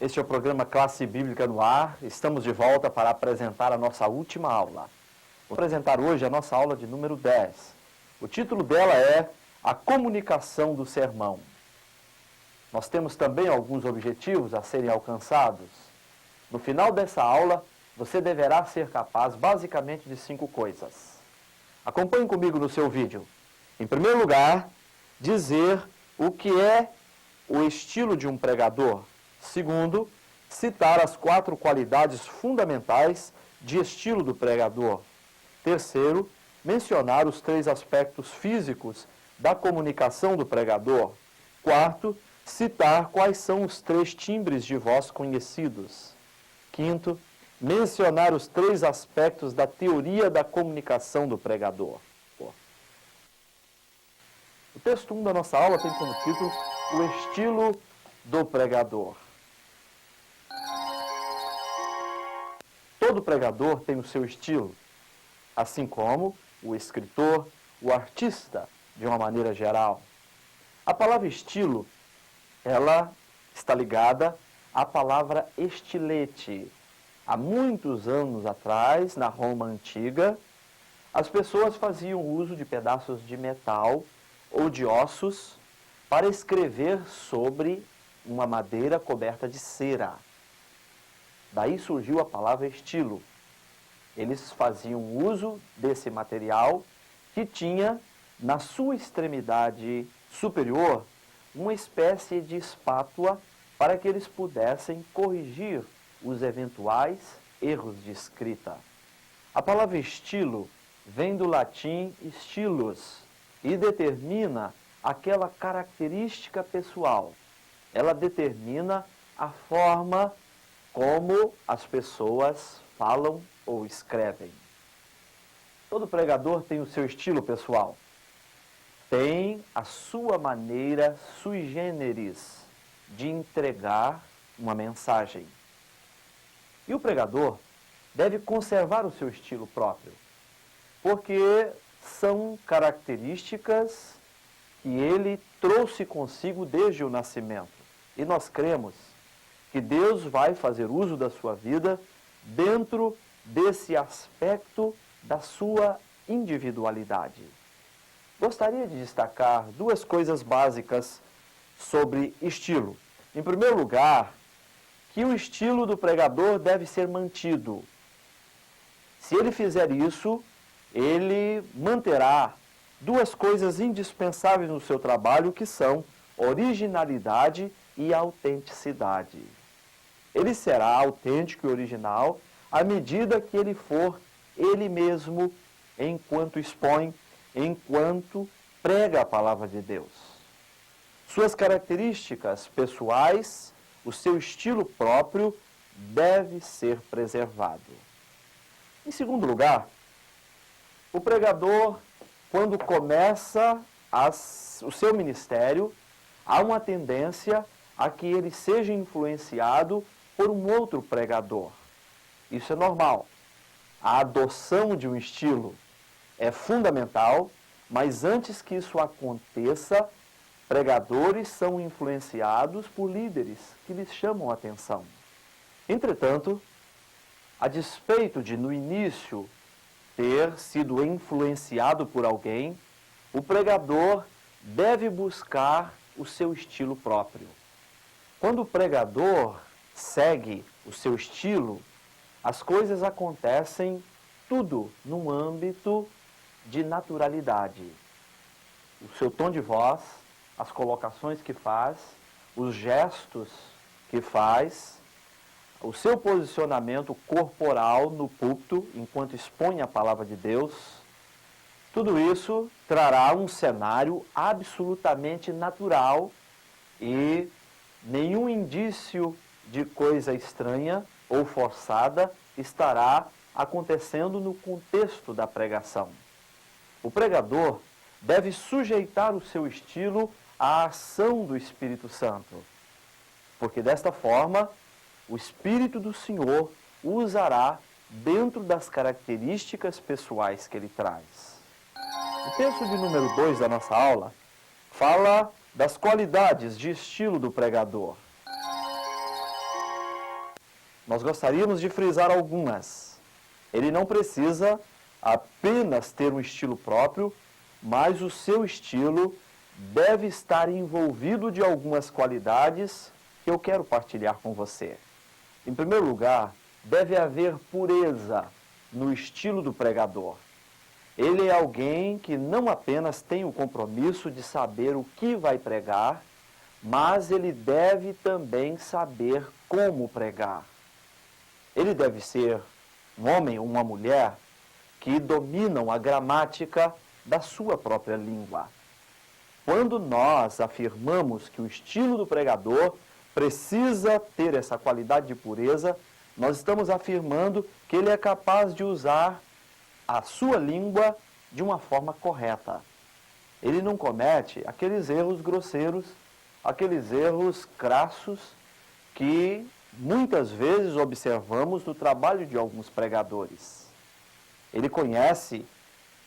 Este é o programa Classe Bíblica no Ar. Estamos de volta para apresentar a nossa última aula. Vou apresentar hoje a nossa aula de número 10. O título dela é A Comunicação do Sermão. Nós temos também alguns objetivos a serem alcançados. No final dessa aula, você deverá ser capaz basicamente de 5 coisas. Acompanhe comigo no seu vídeo. Em primeiro lugar, dizer o que é o estilo de um pregador. Segundo, citar as 4 qualidades fundamentais de estilo do pregador. Terceiro, mencionar os 3 aspectos físicos da comunicação do pregador. Quarto, citar quais são os 3 timbres de voz conhecidos. Quinto, mencionar os 3 aspectos da teoria da comunicação do pregador. O texto 1 da nossa aula tem como título O Estilo do Pregador. Todo pregador tem o seu estilo, assim como o escritor, o artista, de uma maneira geral. A palavra estilo, ela está ligada à palavra estilete. Há muitos anos atrás, na Roma antiga, as pessoas faziam uso de pedaços de metal ou de ossos para escrever sobre uma madeira coberta de cera. Daí surgiu a palavra estilo. Eles faziam uso desse material que tinha na sua extremidade superior uma espécie de espátula para que eles pudessem corrigir os eventuais erros de escrita. A palavra estilo vem do latim stilus e determina aquela característica pessoal. Ela determina a forma como as pessoas falam ou escrevem. Todo pregador tem o seu estilo pessoal. Tem a sua maneira sui generis de entregar uma mensagem. E o pregador deve conservar o seu estilo próprio, porque são características que ele trouxe consigo desde o nascimento. E nós cremos que Deus vai fazer uso da sua vida dentro desse aspecto da sua individualidade. Gostaria de destacar 2 coisas básicas sobre estilo. Em primeiro lugar, que o estilo do pregador deve ser mantido. Se ele fizer isso, ele manterá 2 coisas indispensáveis no seu trabalho, que são originalidade e autenticidade. Ele será autêntico e original à medida que ele for ele mesmo enquanto expõe, enquanto prega a palavra de Deus. Suas características pessoais, o seu estilo próprio deve ser preservado. Em segundo lugar, o pregador, quando começa o seu ministério, há uma tendência a que ele seja influenciado por um outro pregador. Isso é normal. A adoção de um estilo é fundamental, mas antes que isso aconteça, pregadores são influenciados por líderes que lhes chamam a atenção. Entretanto, a despeito de, no início, ter sido influenciado por alguém, o pregador deve buscar o seu estilo próprio. Quando o pregador segue o seu estilo, as coisas acontecem tudo num âmbito de naturalidade. O seu tom de voz, as colocações que faz, os gestos que faz, o seu posicionamento corporal no púlpito, enquanto expõe a palavra de Deus, tudo isso trará um cenário absolutamente natural e nenhum indício de coisa estranha ou forçada estará acontecendo no contexto da pregação. O pregador deve sujeitar o seu estilo à ação do Espírito Santo, porque desta forma o Espírito do Senhor o usará dentro das características pessoais que ele traz. O texto de número 2 da nossa aula fala das qualidades de estilo do pregador. nós gostaríamos de frisar algumas. Ele não precisa apenas ter um estilo próprio, mas o seu estilo deve estar envolvido de algumas qualidades que eu quero partilhar com você. Em primeiro lugar, deve haver pureza no estilo do pregador. Ele é alguém que não apenas tem o compromisso de saber o que vai pregar, mas ele deve também saber como pregar. Ele deve ser um homem ou uma mulher que dominam a gramática da sua própria língua. Quando nós afirmamos que o estilo do pregador precisa ter essa qualidade de pureza, nós estamos afirmando que ele é capaz de usar a sua língua de uma forma correta. Ele não comete aqueles erros grosseiros, aqueles erros crassos que muitas vezes observamos no trabalho de alguns pregadores. Ele conhece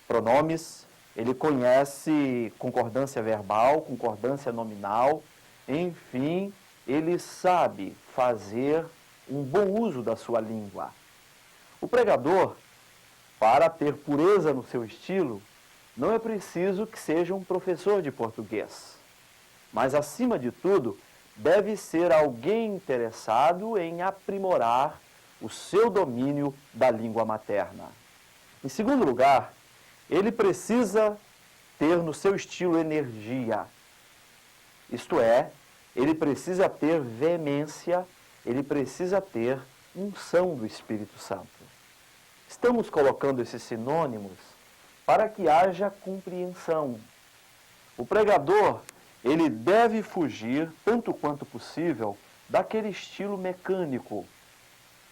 pronomes, ele conhece concordância verbal, concordância nominal, enfim, ele sabe fazer um bom uso da sua língua. O pregador, para ter pureza no seu estilo, não é preciso que seja um professor de português, mas, acima de tudo, deve ser alguém interessado em aprimorar o seu domínio da língua materna. Em segundo lugar, ele precisa ter no seu estilo energia. Isto é, ele precisa ter veemência, ele precisa ter unção do Espírito Santo. Estamos colocando esses sinônimos para que haja compreensão. O pregador, ele deve fugir, tanto quanto possível, daquele estilo mecânico,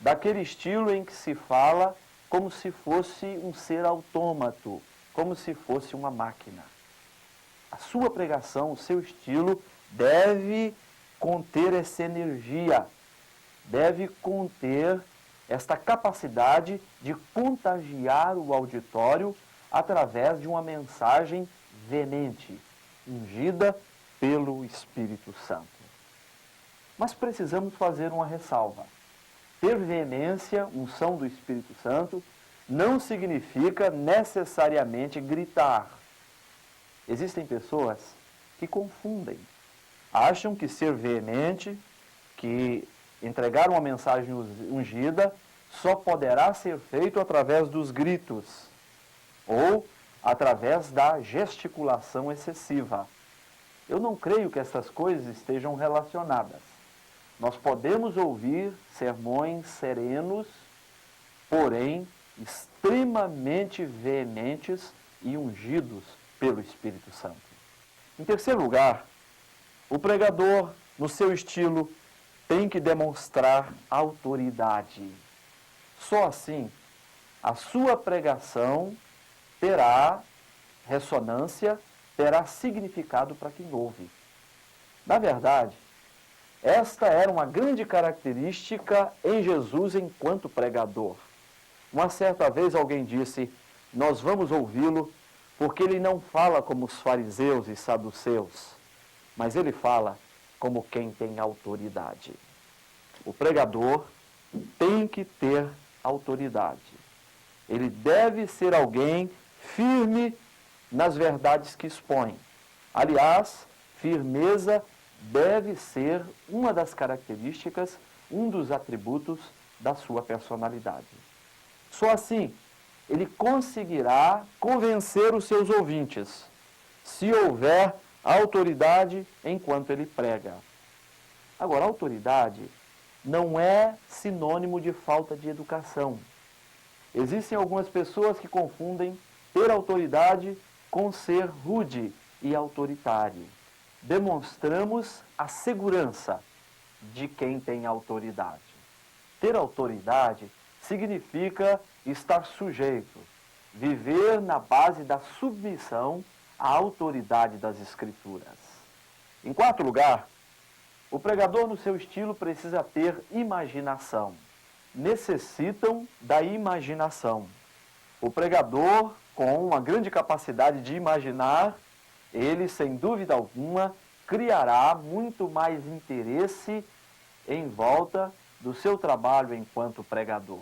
daquele estilo em que se fala como se fosse um ser autômato, como se fosse uma máquina. A sua pregação, o seu estilo, deve conter essa energia, deve conter esta capacidade de contagiar o auditório através de uma mensagem veemente, ungida pelo Espírito Santo. Mas precisamos fazer uma ressalva. Ter veemência, unção do Espírito Santo, não significa necessariamente gritar. Existem pessoas que confundem. Acham que ser veemente, que entregar uma mensagem ungida, só poderá ser feito através dos gritos ou através da gesticulação excessiva. Eu não creio que essas coisas estejam relacionadas. Nós podemos ouvir sermões serenos, porém extremamente veementes e ungidos pelo Espírito Santo. Em terceiro lugar, o pregador, no seu estilo, tem que demonstrar autoridade. Só assim, a sua pregação terá ressonância, terá significado para quem ouve. Na verdade, esta era uma grande característica em Jesus enquanto pregador. Uma certa vez alguém disse, nós vamos ouvi-lo porque ele não fala como os fariseus e saduceus, mas ele fala como quem tem autoridade. O pregador tem que ter autoridade. Ele deve ser alguém firme nas verdades que expõe. Aliás, firmeza deve ser uma das características, um dos atributos da sua personalidade. Só assim, ele conseguirá convencer os seus ouvintes, se houver autoridade enquanto ele prega. Agora, autoridade não é sinônimo de falta de educação. Existem algumas pessoas que confundem ter autoridade com ser rude e autoritário. Demonstramos a segurança de quem tem autoridade. Ter autoridade significa estar sujeito, viver na base da submissão à autoridade das Escrituras. Em quarto lugar, o pregador no seu estilo precisa ter imaginação. Necessitam da imaginação. O pregador, com uma grande capacidade de imaginar, ele, sem dúvida alguma, criará muito mais interesse em volta do seu trabalho enquanto pregador.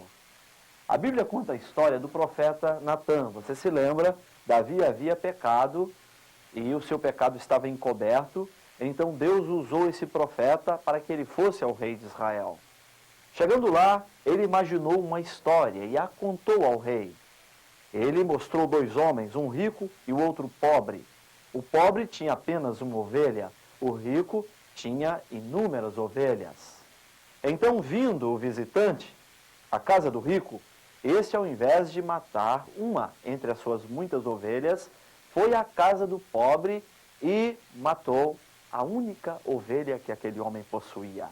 A Bíblia conta a história do profeta Natã. Você se lembra? Davi havia pecado e o seu pecado estava encoberto. Então Deus usou esse profeta para que ele fosse ao rei de Israel. Chegando lá, ele imaginou uma história e a contou ao rei. Ele mostrou dois homens, um rico e o outro pobre. O pobre tinha apenas uma ovelha, o rico tinha inúmeras ovelhas. Então, vindo o visitante à casa do rico, este, ao invés de matar uma entre as suas muitas ovelhas, foi à casa do pobre e matou a única ovelha que aquele homem possuía.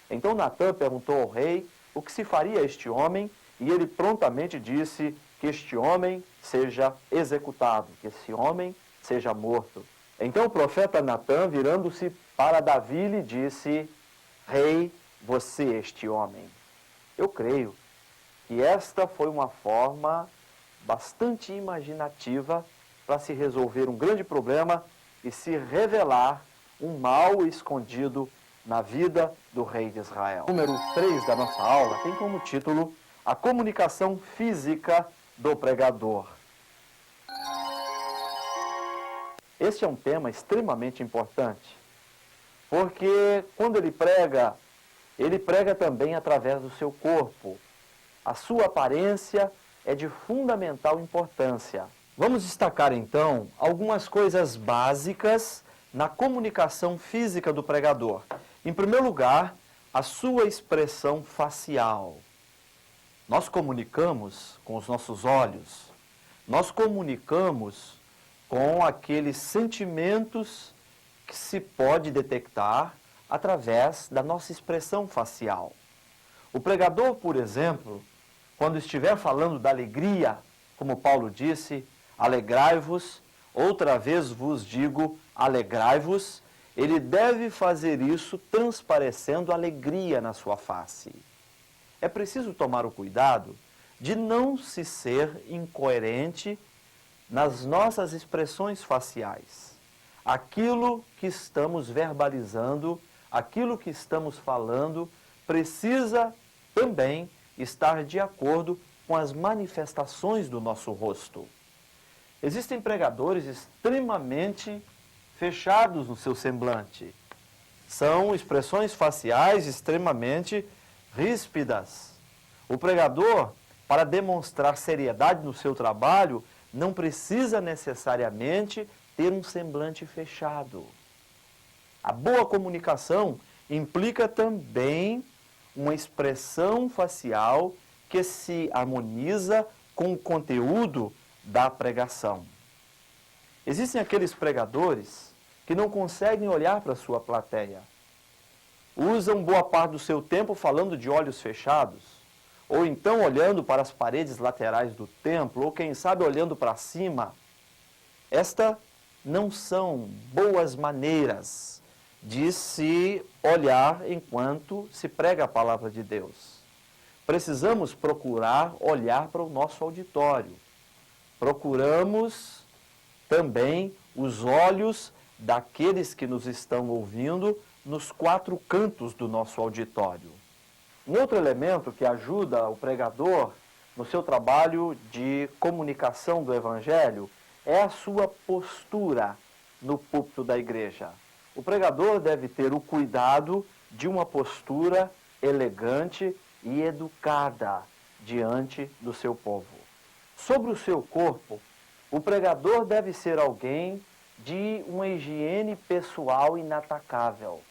Então Natã perguntou ao rei o que se faria a este homem, e ele prontamente disse que este homem seja executado, que esse homem seja morto. Então o profeta Natã, virando-se para Davi, lhe disse: Rei, você este homem. Eu creio que esta foi uma forma bastante imaginativa para se resolver um grande problema e se revelar um mal escondido na vida do rei de Israel. O número 3 da nossa aula tem como título A Comunicação Física do Pregador. Este é um tema extremamente importante, porque quando ele prega também através do seu corpo. A sua aparência é de fundamental importância. Vamos destacar então algumas coisas básicas na comunicação física do pregador. Em primeiro lugar, a sua expressão facial. Nós comunicamos com os nossos olhos, nós comunicamos com aqueles sentimentos que se pode detectar através da nossa expressão facial. O pregador, por exemplo, quando estiver falando da alegria, como Paulo disse, alegrai-vos, outra vez vos digo, alegrai-vos, ele deve fazer isso transparecendo alegria na sua face. É preciso tomar o cuidado de não se ser incoerente nas nossas expressões faciais. Aquilo que estamos verbalizando, aquilo que estamos falando, precisa também estar de acordo com as manifestações do nosso rosto. Existem pregadores extremamente fechados no seu semblante. São expressões faciais extremamente ríspidas. O pregador, para demonstrar seriedade no seu trabalho, não precisa necessariamente ter um semblante fechado. A boa comunicação implica também uma expressão facial que se harmoniza com o conteúdo da pregação. Existem aqueles pregadores que não conseguem olhar para a sua plateia. Usam boa parte do seu tempo falando de olhos fechados, ou então olhando para as paredes laterais do templo, ou quem sabe olhando para cima. Estas não são boas maneiras de se olhar enquanto se prega a palavra de Deus. Precisamos procurar olhar para o nosso auditório. Procuramos também os olhos daqueles que nos estão ouvindo nos quatro cantos do nosso auditório. Um outro elemento que ajuda o pregador no seu trabalho de comunicação do Evangelho é a sua postura no púlpito da igreja. O pregador deve ter o cuidado de uma postura elegante e educada diante do seu povo. Sobre o seu corpo, o pregador deve ser alguém de uma higiene pessoal inatacável.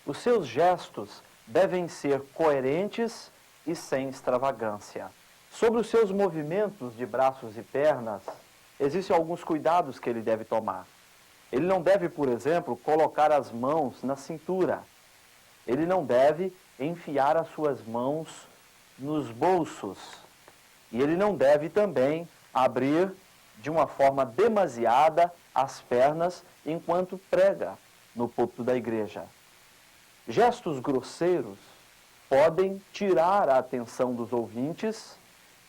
Os seus gestos devem ser coerentes e sem extravagância. Sobre os seus movimentos de braços e pernas, existem alguns cuidados que ele deve tomar. Ele não deve, por exemplo, colocar as mãos na cintura. Ele não deve enfiar as suas mãos nos bolsos. E ele não deve também abrir de uma forma demasiada as pernas enquanto prega no púlpito da igreja. Gestos grosseiros podem tirar a atenção dos ouvintes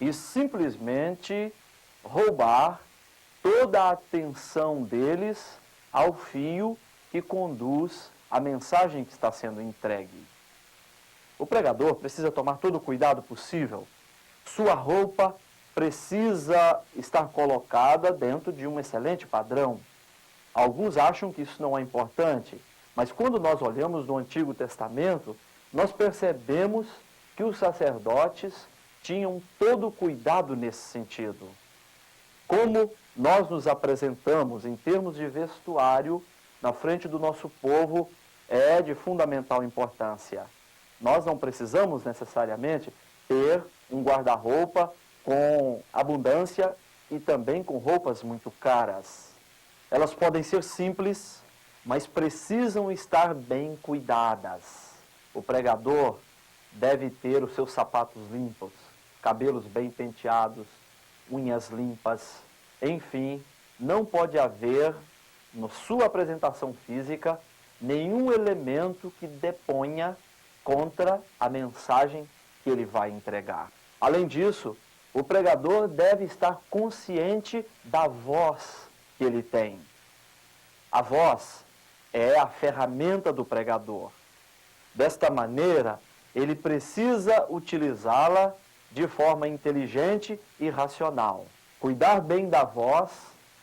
e simplesmente roubar toda a atenção deles ao fio que conduz a mensagem que está sendo entregue. O pregador precisa tomar todo o cuidado possível. Sua roupa precisa estar colocada dentro de um excelente padrão. Alguns acham que isso não é importante, mas quando nós olhamos no Antigo Testamento, nós percebemos que os sacerdotes tinham todo o cuidado nesse sentido. Como nós nos apresentamos em termos de vestuário na frente do nosso povo é de fundamental importância. Nós não precisamos necessariamente ter um guarda-roupa com abundância e também com roupas muito caras. Elas podem ser simples, mas precisam estar bem cuidadas. O pregador deve ter os seus sapatos limpos, cabelos bem penteados, unhas limpas. Enfim, não pode haver, na sua apresentação física, nenhum elemento que deponha contra a mensagem que ele vai entregar. Além disso, o pregador deve estar consciente da voz que ele tem. A voz é a ferramenta do pregador. Desta maneira, ele precisa utilizá-la de forma inteligente e racional. Cuidar bem da voz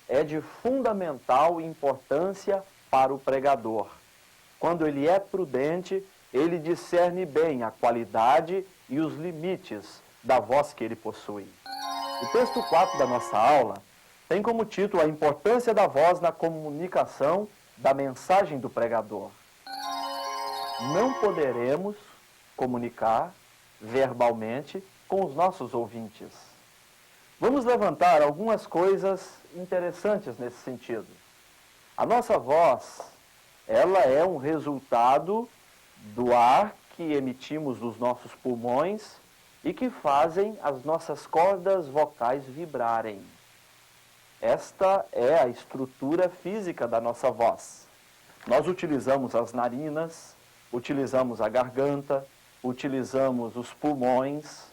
é de fundamental importância para o pregador. Quando ele é prudente, ele discerne bem a qualidade e os limites da voz que ele possui. O texto 4 da nossa aula tem como título a importância da voz na comunicação da mensagem do pregador. Não poderemos comunicar verbalmente com os nossos ouvintes. Vamos levantar algumas coisas interessantes nesse sentido. A nossa voz, ela é um resultado do ar que emitimos dos nossos pulmões e que fazem as nossas cordas vocais vibrarem. Esta é a estrutura física da nossa voz. Nós utilizamos as narinas, utilizamos a garganta, utilizamos os pulmões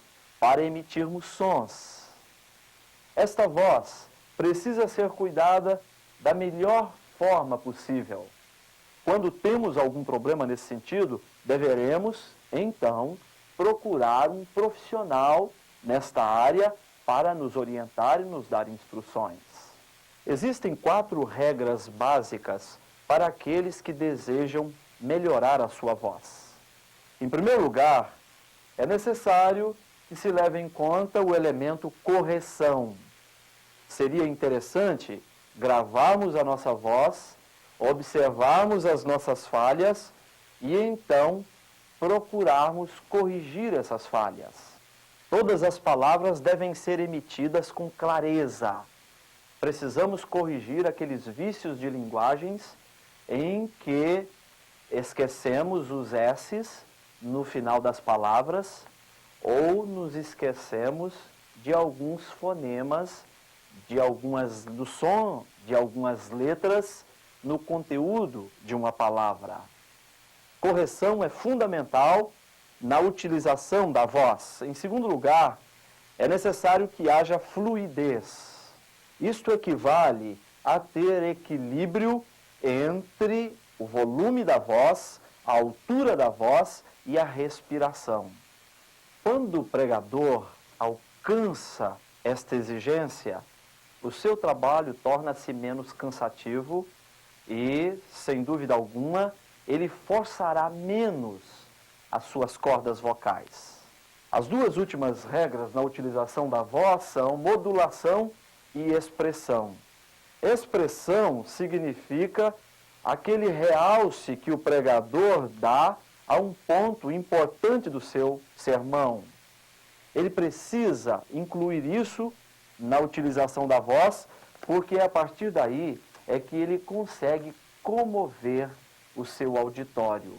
para emitirmos sons. Esta voz precisa ser cuidada da melhor forma possível. Quando temos algum problema nesse sentido, deveremos, então, procurar um profissional nesta área para nos orientar e nos dar instruções. Existem 4 regras básicas para aqueles que desejam melhorar a sua voz. Em primeiro lugar, é necessário que se leve em conta o elemento correção. Seria interessante gravarmos a nossa voz, observarmos as nossas falhas e então procurarmos corrigir essas falhas. Todas as palavras devem ser emitidas com clareza. Precisamos corrigir aqueles vícios de linguagens em que esquecemos os S's no final das palavras ou nos esquecemos de alguns fonemas, do som de algumas letras no conteúdo de uma palavra. Correção é fundamental na utilização da voz. Em segundo lugar, é necessário que haja fluidez. Isto equivale a ter equilíbrio entre o volume da voz, a altura da voz e a respiração. Quando o pregador alcança esta exigência, o seu trabalho torna-se menos cansativo e, sem dúvida alguma, ele forçará menos as suas cordas vocais. As 2 últimas regras na utilização da voz são modulação e expressão. Expressão significa aquele realce que o pregador dá a um ponto importante do seu sermão. Ele precisa incluir isso na utilização da voz, porque a partir daí é que ele consegue comover o seu auditório.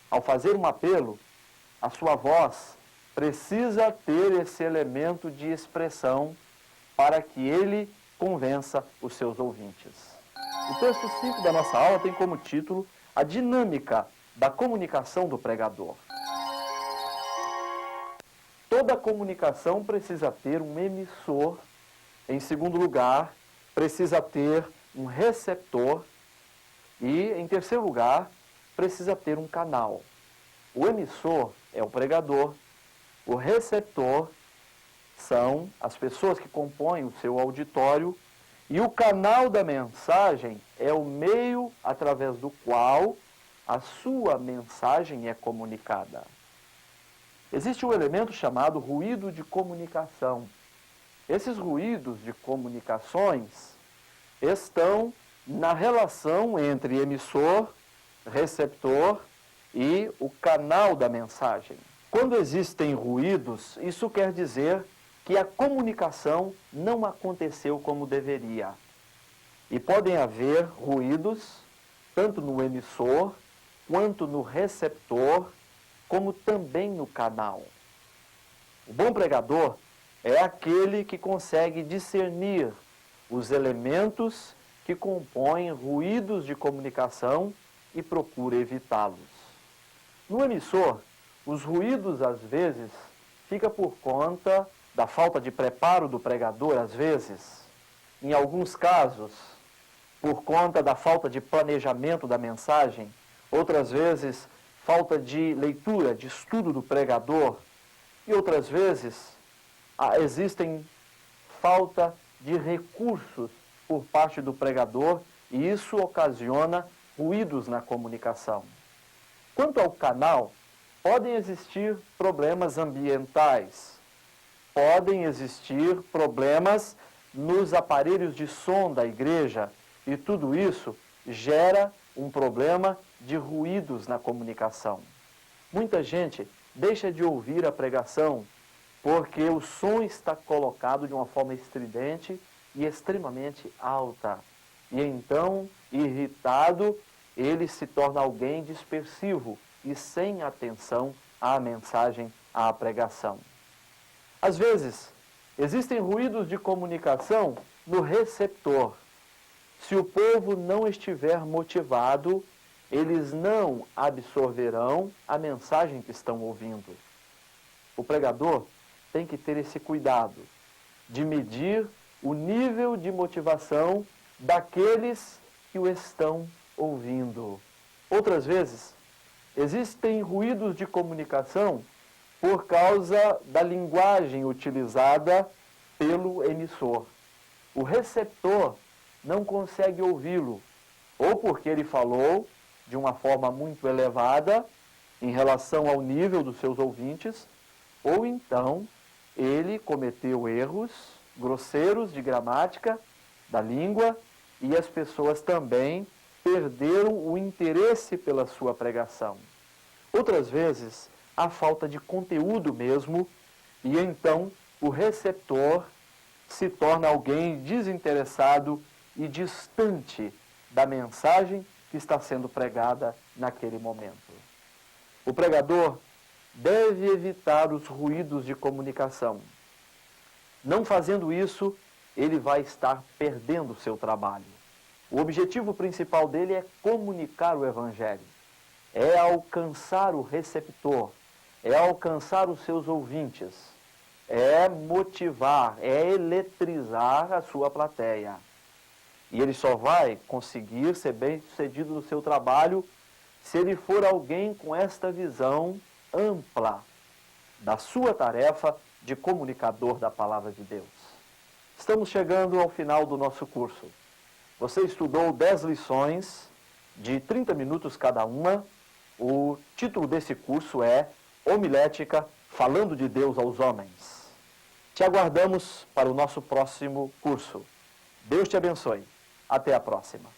Ao fazer um apelo, a sua voz precisa ter esse elemento de expressão para que ele convença os seus ouvintes. O texto 5 da nossa aula tem como título a dinâmica da comunicação do pregador. Toda comunicação precisa ter um emissor. Em segundo lugar, precisa ter um receptor. E, em terceiro lugar, precisa ter um canal. O emissor é o pregador, o receptor são as pessoas que compõem o seu auditório e o canal da mensagem é o meio através do qual a sua mensagem é comunicada. Existe um elemento chamado ruído de comunicação. Esses ruídos de comunicações estão na relação entre emissor, receptor e o canal da mensagem. Quando existem ruídos, isso quer dizer que a comunicação não aconteceu como deveria. E podem haver ruídos, tanto no emissor, quanto no receptor, como também no canal. O bom pregador é aquele que consegue discernir os elementos que compõem ruídos de comunicação e procura evitá-los. No emissor, os ruídos, às vezes, ficam por conta da falta de preparo do pregador, às vezes. Em alguns casos, por conta da falta de planejamento da mensagem. Outras vezes, falta de leitura, de estudo do pregador. E outras vezes, existem falta de recursos por parte do pregador e isso ocasiona ruídos na comunicação. Quanto ao canal, podem existir problemas ambientais, podem existir problemas nos aparelhos de som da igreja e tudo isso gera um problema de ruídos na comunicação. Muita gente deixa de ouvir a pregação porque o som está colocado de uma forma estridente e extremamente alta. E então, irritado, ele se torna alguém dispersivo e sem atenção à mensagem, à pregação. Às vezes, existem ruídos de comunicação no receptor. Se o povo não estiver motivado, eles não absorverão a mensagem que estão ouvindo. O pregador tem que ter esse cuidado de medir o nível de motivação daqueles que o estão ouvindo. Outras vezes, existem ruídos de comunicação por causa da linguagem utilizada pelo emissor. O receptor não consegue ouvi-lo, ou porque ele falou de uma forma muito elevada em relação ao nível dos seus ouvintes, ou então ele cometeu erros grosseiros de gramática da língua e as pessoas também perderam o interesse pela sua pregação. Outras vezes, há falta de conteúdo mesmo e então o receptor se torna alguém desinteressado e distante da mensagem que está sendo pregada naquele momento. O pregador deve evitar os ruídos de comunicação. Não fazendo isso, ele vai estar perdendo o seu trabalho. O objetivo principal dele é comunicar o Evangelho, é alcançar o receptor, é alcançar os seus ouvintes, é motivar, é eletrizar a sua plateia. E ele só vai conseguir ser bem-sucedido no seu trabalho se ele for alguém com esta visão ampla da sua tarefa de comunicador da palavra de Deus. Estamos chegando ao final do nosso curso. Você estudou 10 lições de 30 minutos cada uma. O título desse curso é Homilética, falando de Deus aos homens. Te aguardamos para o nosso próximo curso. Deus te abençoe. Até a próxima.